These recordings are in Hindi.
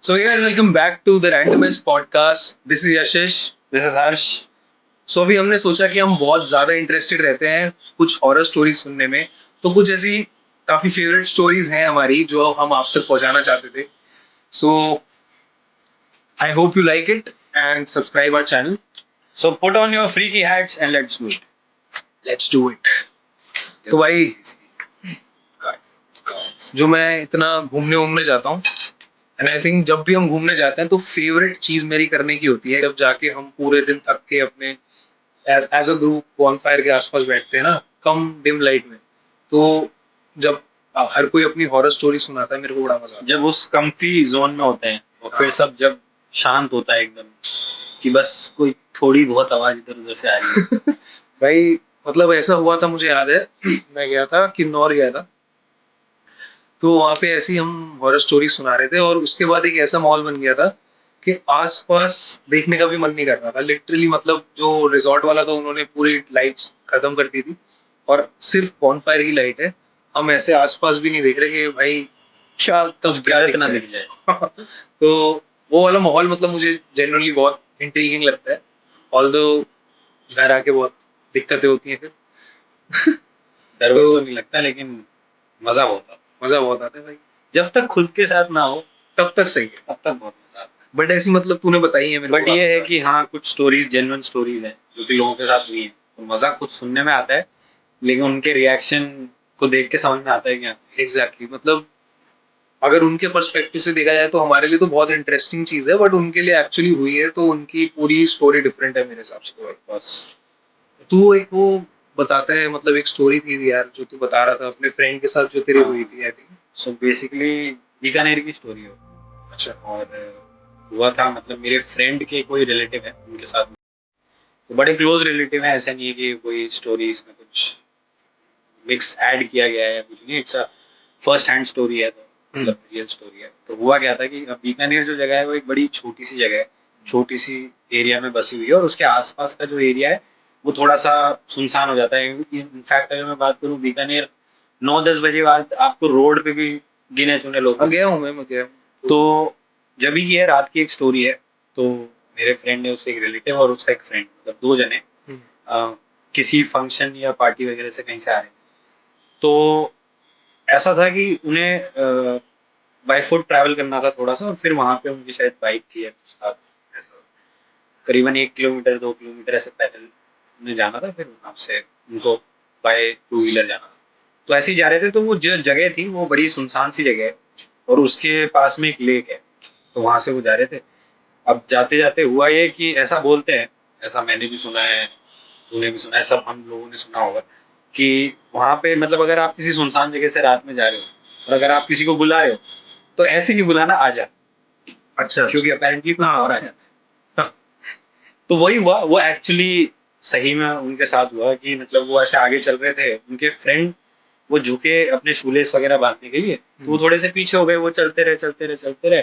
So, guys, welcome back to the Randomized podcast. This is Yashish. This is Harsh. So, अभी हमने सोचा कि हम बहुत ज़्यादा इंटरेस्टेड रहते हैं कुछ हॉरर स्टोरीज सुनने में, तो कुछ ऐसी काफ़ी फेवरेट स्टोरीज हैं हमारी जो हम आप तक पहुंचाना चाहते थे. So, I hope you like it and subscribe our channel. So put on your freaky hats and let's do it. Let's do it. तो भाई जो मैं इतना घूमने जाता हूँ, एंड आई थिंक जब भी हम घूमने जाते हैं तो फेवरेट चीज मेरी करने की होती है जब जाके हम पूरे दिन थक के अपने एज अ ग्रुप बॉनफायर के आसपास बैठते हैं ना, कम डिम लाइट में. तो जब हर कोई अपनी हॉरर स्टोरी सुनाता है, मेरे को बड़ा मजा आता है. जब उस कंफी जोन में होते हैं और फिर सब जब शांत होता है एकदम कि बस कोई थोड़ी बहुत आवाज इधर उधर से आ रही है. भाई मतलब ऐसा हुआ था, मुझे याद है मैं गया था किन्नौर गया था, तो वहाँ पे ऐसी हम हॉरर स्टोरी सुना रहे थे और उसके बाद एक ऐसा माहौल बन गया था कि आसपास देखने का भी मन नहीं कर रहा था लिटरली. मतलब जो रिजॉर्ट वाला था उन्होंने पूरी लाइट्स खत्म कर दी थी और सिर्फ बॉनफायर की लाइट है. हम ऐसे आसपास भी नहीं देख रहे कि भाई क्या कब क्या गलत ना दिख जाए. तो वो वाला माहौल मतलब मुझे जनरली बहुत इंट्रीगिंग लगता है. ऑल्दो घर आके बहुत दिक्कतें होती हैं फिर. डर तो नहीं लगता लेकिन मजा बहुत आता. मजा बहुत आता है भाई. जब तक खुद के साथ ना हो तब तक सही है, तब तक बहुत मजा आता है. बट ऐसी मतलब तूने बताई है मेरे बट ये है कि हाँ कुछ स्टोरीज जेन्युइन स्टोरीज हैं जो कि लोगों के साथ हुई हैं, तो मजा खुद सुनने में आता है लेकिन उनके रिएक्शन को देख के समझ में आता है क्या. एग्जैक्टली मतलब अगर उनके पर्सपेक्टिव से देखा जाए तो हमारे लिए तो बहुत इंटरेस्टिंग चीज है, बट उनके लिए एक्चुअली हुई है तो उनकी पूरी स्टोरी डिफरेंट है मेरे हिसाब से. तो बस तू एक वो बताता है, मतलब एक स्टोरी थी यार जो तू बता रहा था अपने फ्रेंड के साथ जो तेरी हुई थी. I think so basically Bikaner की स्टोरी है. अच्छा. और हुआ था मतलब मेरे फ्रेंड के कोई रिलेटिव है उनके साथ, तो बड़े क्लोज रिलेटिव है. ऐसा नहीं है कि कोई स्टोरी इसमें कुछ मिक्स ऐड किया गया है या कुछ नहीं. It's a first hand story है, तो मतलब रियल स्टोरी है. तो हुआ क्या था कि बीकानेर जो जगह है वो एक बड़ी छोटी सी जगह है, छोटी सी एरिया में बसी हुई है और उसके आसपास का जो एरिया है वो थोड़ा सा सुनसान हो जाता है. इनफैक्ट अगर मैं बात करूँ बीकानेर 9-10 बजे बाद आपको रोड पे भी गिने चुने लोग. गया हूँ मैं गया हूँ. तो जब भी ये रात की एक स्टोरी है, तो मेरे फ्रेंड ने उससे एक रिलेटिव और उसका एक फ्रेंड मतलब 2 जने किसी फंक्शन या पार्टी वगैरह से कहीं से आ रहे. तो ऐसा था कि उन्हें बाय फुट ट्रैवल करना था थोड़ा सा और फिर वहां पे उनकी शायद बाइक थी या कुछ था. ऐसा करीबन 1 किलोमीटर 2 किलोमीटर ऐसे पैदल उन्हें जाना था, फिर वहां से उनको बाय 2 व्हीलर जाना था. तो ऐसे ही जा रहे थे, तो वो जो जगह थी वो बड़ी सुनसान सी जगह है और उसके पास में एक लेक है, तो वहां से वो जा रहे थे. अब जाते जाते हुआ ये कि ऐसा बोलते हैं, ऐसा मैंने भी सुना है, तूने भी सुना है, सब हम लोगों ने सुना होगा कि वहां पे मतलब अगर आप किसी सुनसान जगह से रात में जा रहे हो और अगर आप किसी को बुला रहे हो तो ऐसे नहीं बुलाना, आ जा. अच्छा. क्योंकि अपेरेंटली कुछ और आ जाता है. तो वही हुआ, वो एक्चुअली सही में उनके साथ हुआ कि मतलब वो ऐसे आगे चल रहे थे, उनके फ्रेंड वो झुके अपने शूलेस वगैरह बांधने के लिए, तो वो थोड़े से पीछे हो गए. वो चलते रहे.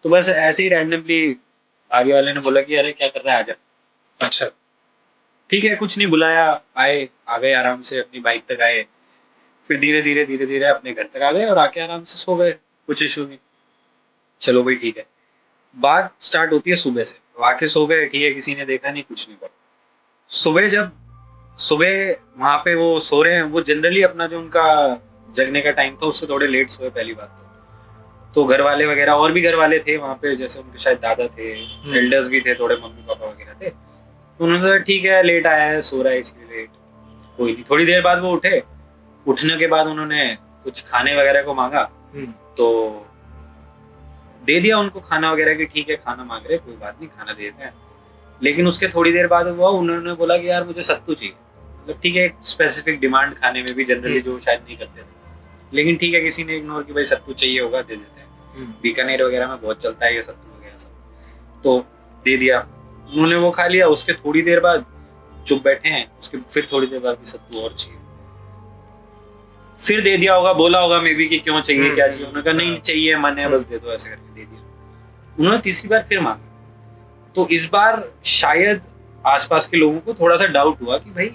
तो बस ऐसे ही रैंडमली आगे वाले ने बोला कि अरे क्या कर रहा है, आजा. अच्छा. ठीक है, कुछ नहीं बुलाया, आ गए आराम से अपनी बाइक तक आए. फिर धीरे धीरे अपने घर तक आ गए और आके आराम से सो गए, कुछ इशू नहीं. चलो भाई ठीक है. बात स्टार्ट होती है सुबह से. आके सो गए, ठीक है, किसी ने देखा नहीं, कुछ नहीं. सुबह वहां पे वो सो रहे हैं. वो जनरली अपना जो उनका जगने का टाइम था उससे थोड़े लेट सोए पहली बात तो घर वाले वगैरह और भी घर वाले थे वहां पे, जैसे उनके शायद दादा थे, एल्डर्स भी थे, थोड़े मम्मी पापा वगैरह थे. तो उन्होंने कहा ठीक है लेट आया है, सो रहा है इसलिए लेट, कोई नहीं. थोड़ी देर बाद वो उठे. उठने के बाद उन्होंने कुछ खाने वगैरह को मांगा, तो दे दिया उनको खाना वगैरह की. ठीक है खाना मांग रहे, कोई बात नहीं, खाना दे देते हैं. लेकिन उसके थोड़ी देर बाद हुआ, उन्होंने बोला कि यार मुझे सत्तू चाहिए. मतलब ठीक है, एक स्पेसिफिक डिमांड खाने में भी जनरली जो शायद नहीं करते थे, लेकिन ठीक है किसी ने इग्नोर की, भाई सत्तू चाहिए होगा दे देते हैं. बीकानेर वगैरह में बहुत चलता है ये सत्तू वगैरह सब. तो दे दिया, उन्होंने वो खा लिया. उसके थोड़ी देर बाद चुप बैठे हैं, उसके फिर थोड़ी देर बाद सत्तू और चाहिए. फिर दे दिया होगा, बोला होगा मे बी कि क्यों चाहिए, क्या चाहिए. उन्होंने कहा नहीं चाहिए, मन है बस दे दो, ऐसे करके दे दिया. उन्होंने तीसरी बार फिर मांगा. तो इस बार शायद आसपास के लोगों को थोड़ा सा डाउट हुआ कि भाई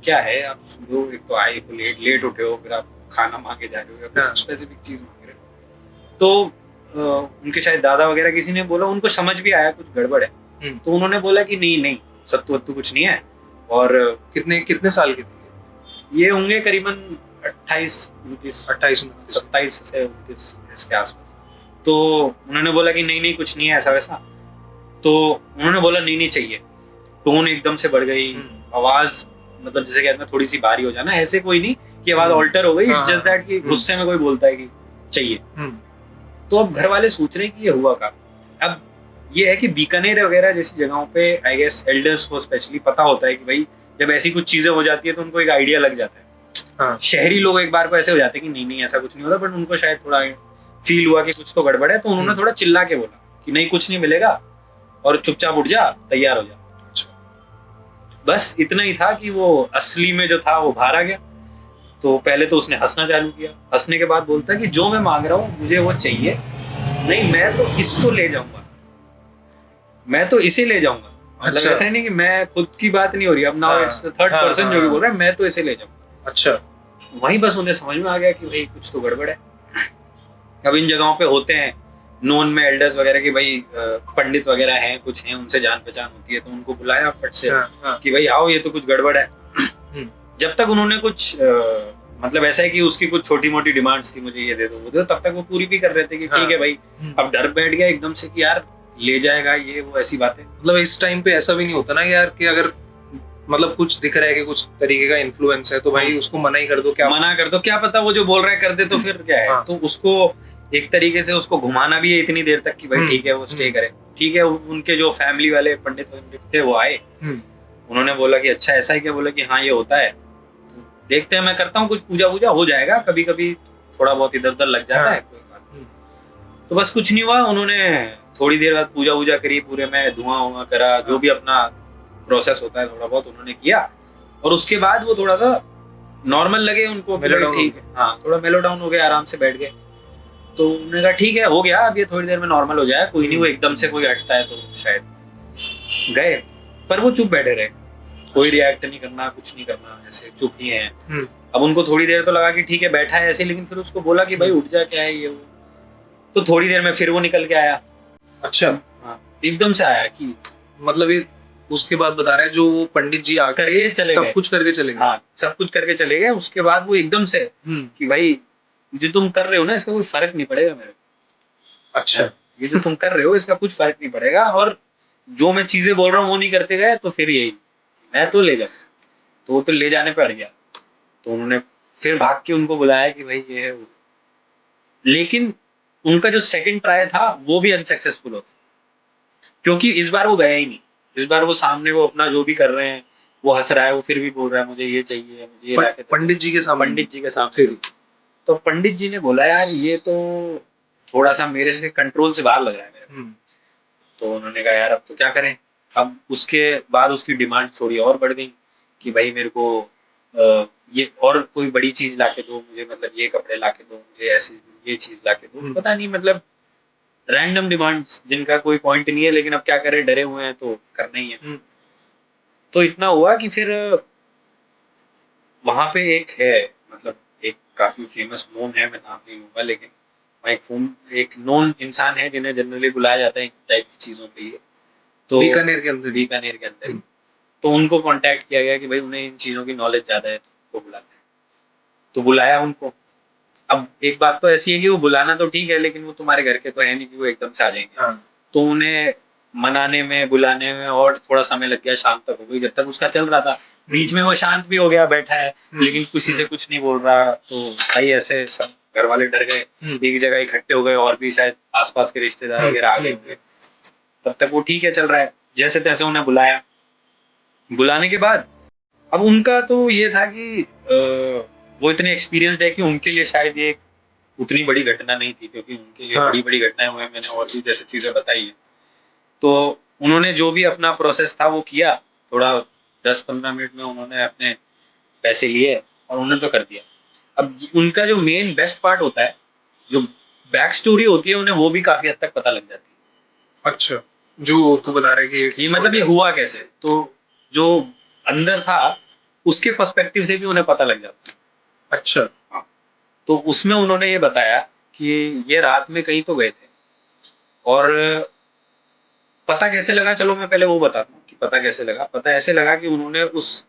क्या है, आप सुबह एक तो आए लेट उठे हो, फिर आप खाना मांगे जा रहे हो या कुछ स्पेसिफिक चीज मांग रहे हो. तो उनके शायद दादा वगैरह किसी ने बोला, उनको समझ भी आया कुछ गड़बड़ है। तो उन्होंने बोला कि नहीं नहीं, सत्तू वत्तू कुछ नहीं है। और कितने कितने साल के थे? ये होंगे करीबन 28-29, 28-29। 27 से 29 इसके आसपास। तो उन्होंने बोला कि नहीं नहीं कुछ नहीं है ऐसा वैसा। तो उन्होंने बोला नहीं नहीं चाहिए। टोन एकदम से बढ़ गई, आवाज मतलब जैसे कहते हैं थोड़ी सी भारी हो जाना, ऐसे कोई नहीं कि आवाज ऑल्टर हो गई, इट्स जस्ट दैट कि गुस्से में कोई बोलता है कि चाहिए। तो अब घर वाले सोच रहे हैं कि ये हुआ का। अब ये है कि बीकानेर वगैरह जैसी जगहों पे आई गेस एल्डर्स को स्पेशली पता होता है कि भाई जब ऐसी कुछ चीजें हो जाती है तो उनको एक आइडिया लग जाता है। हाँ। शहरी लोग एक बार को ऐसे हो जाते हैं कि नहीं नहीं ऐसा कुछ नहीं होता, बट उनको शायद थोड़ा फील हुआ कि कुछ तो गड़बड़ है, तो उन्होंने थोड़ा चिल्ला के बोला कि नहीं कुछ नहीं मिलेगा और चुपचाप उठ जा, तैयार हो जा। बस इतना ही था कि वो असली में जो था वो बाहर आ गया। तो पहले तो उसने हंसना चालू किया, हंसने के बाद बोलता है कि जो मैं मांग रहा हूँ मुझे वो चाहिए, नहीं मैं तो इसको ले जाऊंगा, मैं तो इसे ले जाऊंगा। मतलब ऐसा नहीं कि मैं खुद की बात नहीं हो रही, अब now it's the third person जो भी बोल रहा है, मैं तो इसे ले जाऊंगा। अच्छा, वहीं बस उन्हें समझ में आ गया कि भाई कुछ तो गड़बड़ है। अब इन जगहों पे होते हैं नोन में एल्डर्स वगैरह कि भाई पंडित वगैरह हैं, कुछ हैं, उनसे जान पहचान होती है, तो उनको बुलाया फट से कि भाई आओ ये तो कुछ गड़बड़ है। जब तक उन्होंने कुछ मतलब ऐसा है कि उसकी कुछ छोटी मोटी डिमांड्स थी, मुझे ये दे दो वो दे दो, तब तक वो पूरी भी कर रहे थे कि ठीक है भाई। अब डर बैठ गया एकदम से कि यार ले जाएगा ये वो, ऐसी बातें। मतलब इस टाइम पे ऐसा भी नहीं होता ना यार कि अगर मतलब कुछ दिख रहा है कि कुछ तरीके का इन्फ्लुएंस है तो भाई उसको मना ही कर दो, क्या मना कर दो, क्या पता वो जो बोल रहा है कर दे तो फिर क्या है। तो उसको एक तरीके से उसको घुमाना भी है इतनी देर तक कि भाई ठीक है वो स्टे करे। ठीक है, उनके जो फैमिली वाले पंडित थे वो आए, उन्होंने बोला कि अच्छा ऐसा ही क्या, बोला कि हाँ ये होता है, देखते हैं, मैं करता हूँ कुछ पूजा वूजा हो जाएगा, कभी कभी थोड़ा बहुत इधर उधर लग जाता है, कोई बात नहीं। तो बस कुछ नहीं हुआ, उन्होंने थोड़ी देर बाद पूजा वूजा करी, पूरे में धुआं वुआं करा, जो भी अपना प्रोसेस होता है थोड़ा बहुत उन्होंने किया। और उसके बाद वो थोड़ा सा नॉर्मल लगे उनको, ठीक है हाँ, थोड़ा मेलो डाउन हो गया, आराम से बैठ गए। तो उन्होंने कहा ठीक है हो गया, अब ये थोड़ी देर में नॉर्मल हो जाए, कोई नहीं, वो एकदम से कोई हटता है तो शायद गए। पर वो चुप बैठे रहे, कोई रिएक्ट नहीं करना, कुछ नहीं करना, ऐसे चुप ही हैं। अब उनको थोड़ी देर तो लगा कि ठीक है बैठा है ऐसे, लेकिन फिर उसको बोला कि भाई उठ जा, क्या है ये वो। तो थोड़ी देर में फिर वो निकल के आया। अच्छा, हाँ, एकदम से आया कि मतलब ये उसके बाद बता रहे हैं जो वो पंडित जी आकर के सब कुछ करके चले गए। हाँ, सब कुछ करके चले गए। उसके बाद वो एकदम से कि भाई जो तुम कर रहे हो ना इसका कोई फर्क नहीं पड़ेगा मेरे। अच्छा, ये जो तुम कर रहे हो इसका कुछ फर्क नहीं पड़ेगा, और जो मैं चीजें बोल रहा हूँ वो नहीं करते गए तो फिर यही मैं तो ले जाऊँ। तो वो तो ले जाने पे अड़ गया। तो उन्होंने फिर भाग के उनको बुलाया कि भाई ये है वो। लेकिन उनका जो सेकंड ट्राई था वो भी अनसक्सेसफुल हो, क्योंकि इस बार वो गया ही नहीं। इस बार वो सामने वो अपना जो भी कर रहे हैं वो हंस रहा है, वो फिर भी बोल रहा है मुझे ये चाहिए, मुझे ये लाके दो। पंडित जी के सामने, पंडित जी के सामने। तो पंडित जी ने बोला यार ये तो थोड़ा सा मेरे से कंट्रोल से बाहर लग रहा है मेरे। तो उन्होंने कहा यार अब तो क्या करें। अब उसके बाद उसकी डिमांड थोड़ी और बढ़ गई कि भाई मेरे को ये और कोई बड़ी चीज लाके दो मुझे, मतलब ये कपड़े लाके दो मुझे, ऐसी ये चीज लाके दो, पता नहीं मतलब रैंडम डिमांड्स जिनका कोई पॉइंट नहीं है, लेकिन अब क्या करें, डरे हुए हैं तो करना ही है। तो इतना हुआ कि फिर वहां पे एक है, मतलब एक काफी फेमस नोन है, मैं नाम नहीं लूंगा, लेकिन वहाँ एक नोन इंसान है जिन्हें जनरली बुलाया जाता है इन टाइप की चीजों के लिए। तो बीकानेर के अंदर ही। तो उनको कांटेक्ट किया गया कि भाई उन्हें इन चीजों की नॉलेज ज्यादा है तो बुलाते हैं। तो बुलाया उनको। अब एक बात तो ऐसी है कि वो बुलाना तो ठीक है, लेकिन वो तुम्हारे घर के तो है नहीं कि वो एकदम से आ जाएंगे। तो उन्हें मनाने में बुलाने में और थोड़ा समय लग गया, शाम तक हो गई, जब तक उसका चल रहा था। बीच में वो शांत भी हो गया, बैठा है लेकिन किसी से कुछ नहीं बोल रहा। तो भाई ऐसे सब घर वाले डर गए, एक जगह इकट्ठे हो गए, और भी शायद आसपास के रिश्तेदार वगैरह आ गए होंगे। तब तक वो ठीक है चल रहा है, जैसे तैसे उन्हें बुलाया। बुलाने के बाद अब उनका तो ये था कि वो इतने एक्सपीरियंस्ड है कि उनके लिए शायद ये उतनी बड़ी घटना नहीं थी, क्योंकि उनके लिए बड़ी बड़ी घटनाएं हुए, मैंने और भी जैसे चीजें बताई है। तो उन्होंने जो भी अपना प्रोसेस था वो किया, थोड़ा 10-15 मिनट में उन्होंने अपने पैसे लिए और उन्होंने तो कर दिया। अब उनका जो मेन बेस्ट पार्ट होता है, जो बैक स्टोरी होती है, उन्हें वो भी काफी हद तक पता लग जाती है। अच्छा, जो तू बता रहे कि मतलब ये हुआ कैसे, तो जो अंदर था उसके पर्सपेक्टिव से भी उन्हें पता लग जाता है। अच्छा, तो उसमें उन्होंने ये बताया कि ये रात में कहीं तो गए थे, और पता कैसे लगा, चलो मैं पहले वो बताता हूँ कि पता कैसे लगा। पता ऐसे लगा कि उन्होंने उस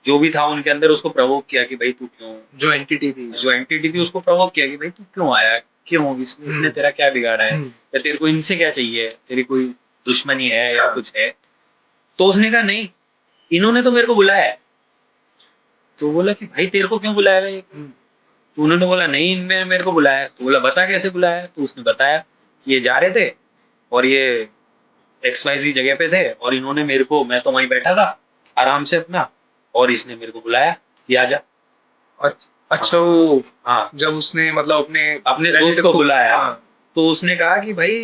जो भी था उनके अंदर उसको प्रवोक किया कि भाई तू क्यों, जो एंटिटी थी उसको प्रवोक किया कि भाई तू क्यों आया, क्यों, इसने तेरा क्या बिगाड़ा है, या तेरे को इनसे क्या चाहिए, तेरी कोई दुश्मनी है या कुछ है। तो उसने कहा नहीं, इन्होंने तो मेरे को बुलाया है। तो बोला कि भाई तेरे को क्यों बुलाया है? तो उन्होंने बोला नहीं, इनने मेरे को बुलाया है। तो बोला बता कैसे बुलाया है? तो उसने बताया कि ये जा रहे थे और ये XYZ जगह पे थे और इन्होंने मेरे को, मैं तो वहीं बैठा था आराम से अपना, और इसने मेरे को बुलाया कि आ जा। अच्छा, वो हाँ, जब उसने मतलब अपने अपने दोस्त relative को बुलाया, हाँ, तो उसने कहा कि भाई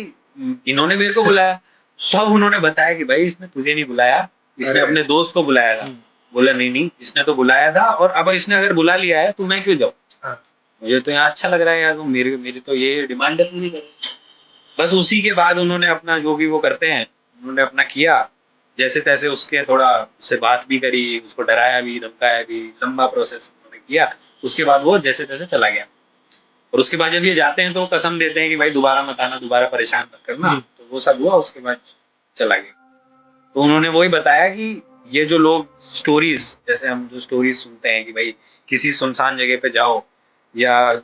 इन्होंने मेरे को बुलाया। तब उन्होंने बताया कि भाई इसने तुझे नहीं बुलाया, इसने अरे। अपने दोस्त को बुलाया था। बोला नहीं नहीं, इसने तो बुलाया था, और अब इसने अगर बुला लिया है तो मैं क्यों जाऊँ, हाँ, मुझे तो यहाँ अच्छा लग रहा है यार, तुम मेरी मेरी तो ये डिमांड है पूरी करो। बस उसी के बाद उन्होंने अपना जो भी वो करते हैं, उन्होंने अपना किया जैसे तैसे, उसके थोड़ा उससे बात भी करी, उसको डराया भी धमकाया भी, लंबा प्रोसेस उन्होंने किया। उसके बाद वो जैसे तैसे चला गया। और उसके बाद जब ये जाते हैं तो वो कसम देते हैं कि भाई दोबारा मत आना, दोबारा परेशान मत करना। तो वो सब हुआ, उसके बाद चला गया। तो उन्होंने वही बताया कि ये जो लोग स्टोरीज, जैसे हम जो स्टोरीज सुनते हैं कि भाई किसी सुनसान जगह पे जाओ, या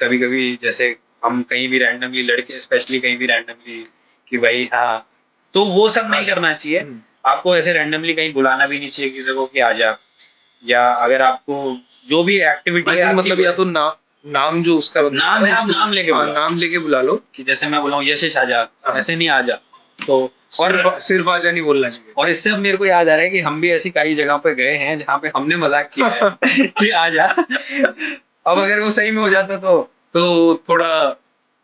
कभी कभी जैसे हम कहीं भी रैंडमली, लड़के स्पेशली कहीं भी रैंडमली कि भाई हाँ, तो वो सब नहीं करना चाहिए। आपको ऐसे रैंडमली कहीं बुलाना भी नहीं चाहिए किसी को कि आ जा, या अगर आपको जो भी एक्टिविटी है मतलब या तो नाम जो उसका नाम है, आप नाम लेके बुलाओ, नाम लेके बुला लो कि जैसे मैं बुलाऊं यशिश आ जा, ऐसे नहीं आ जा। तो और सिर्फ आजा नहीं बोलना चाहिए। और इससे अब मेरे को याद आ रहा है कि हम भी ऐसी कई जगह पे गए हैं जहाँ पे हमने मजाक किया है कि आ जा। अब अगर वो सही में हो जाता तो थोड़ा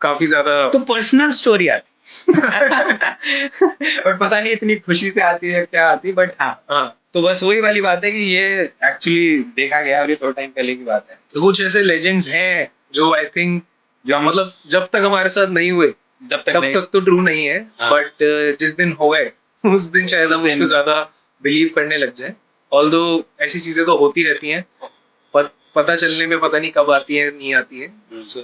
काफी ज्यादा तो पर्सनल स्टोरी आती। और पता नहीं इतनी खुशी से आती है क्या आती, बट हाँ, तो बस वही वाली बात है कि ये एक्चुअली देखा गया, और ये थोड़ा टाइम पहले की बात है। तो कुछ ऐसे लेजेंड्स हैं जो आई थिंक जो मतलब जब तक हमारे साथ नहीं हुए तब तक तो ट्रू नहीं है, बट जिस दिन हो गए उस दिन शायद हम उस पर ज्यादा बिलीव करने लग जाए। ऑल्दो ऐसी चीजें तो होती रहती हैं, पता चलने में पता नहीं कब आती है, नहीं आती है। So,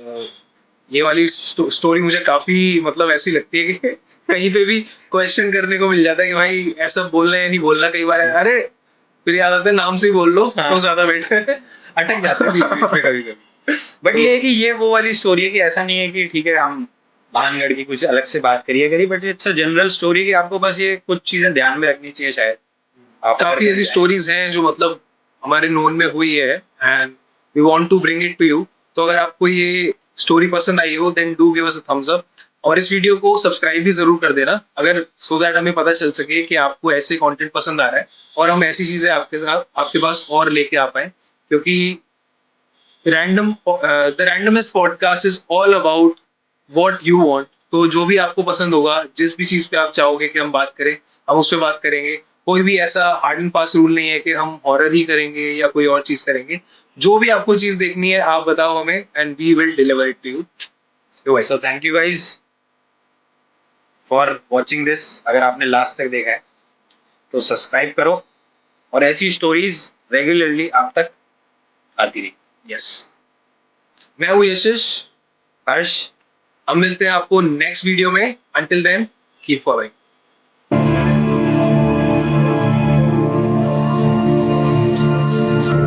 ये वाली स्टोरी मुझे काफी मतलब ऐसी लगती है कि कहीं पे भी क्वेश्चन करने को मिल जाता है कि भाई ऐसा बोलना है या नहीं बोलना। कई बार अरे फिर याद आता है नाम से ही बोल लो तो ज्यादा बेटर है। अटक जाते हैं बीच बीच में कभी कभी। बट ये है कि ये वो वाली स्टोरी है कि ऐसा नहीं है कि ठीक है हम भानगढ़ की कुछ अलग से बात करिए करी, but it's a general story कि आपको बस ये कुछ चीजें ध्यान में रखनी चाहिए शायद। काफी ऐसी स्टोरीज हैं जो मतलब हमारे नोन में हुई है and we want to bring it to you. तो अगर आपको ये स्टोरी पसंद आई हो then do give us a thumbs up, और इस वीडियो को सब्सक्राइब भी जरूर कर देना, अगर सो दैट हमें पता चल सके कि आपको ऐसे कंटेंट पसंद आ रहा है और हम ऐसी चीजें आपके साथ आपके पास और लेके आ पाए। क्योंकि the randomest podcast is all about what you want. तो जो भी आपको पसंद होगा, जिस भी चीज पे आप चाहोगे कि हम बात करें, हम उस पर बात करेंगे। कोई भी ऐसा हार्ड एंड फास्ट रूल नहीं है कि हम हॉरर ही करेंगे या कोई और चीज करेंगे। जो भी आपको चीज देखनी है आप बताओ हमें and we will deliver it to you. So thank you guys for watching this. अगर आपने लास्ट तक देखा है तो सब्सक्राइब करो, और ऐसी स्टोरीज रेगुलरली आप तक आती रही। यस, मैं हूँ यशिश, हर्ष, हम मिलते हैं आपको नेक्स्ट वीडियो में। Until then keep following.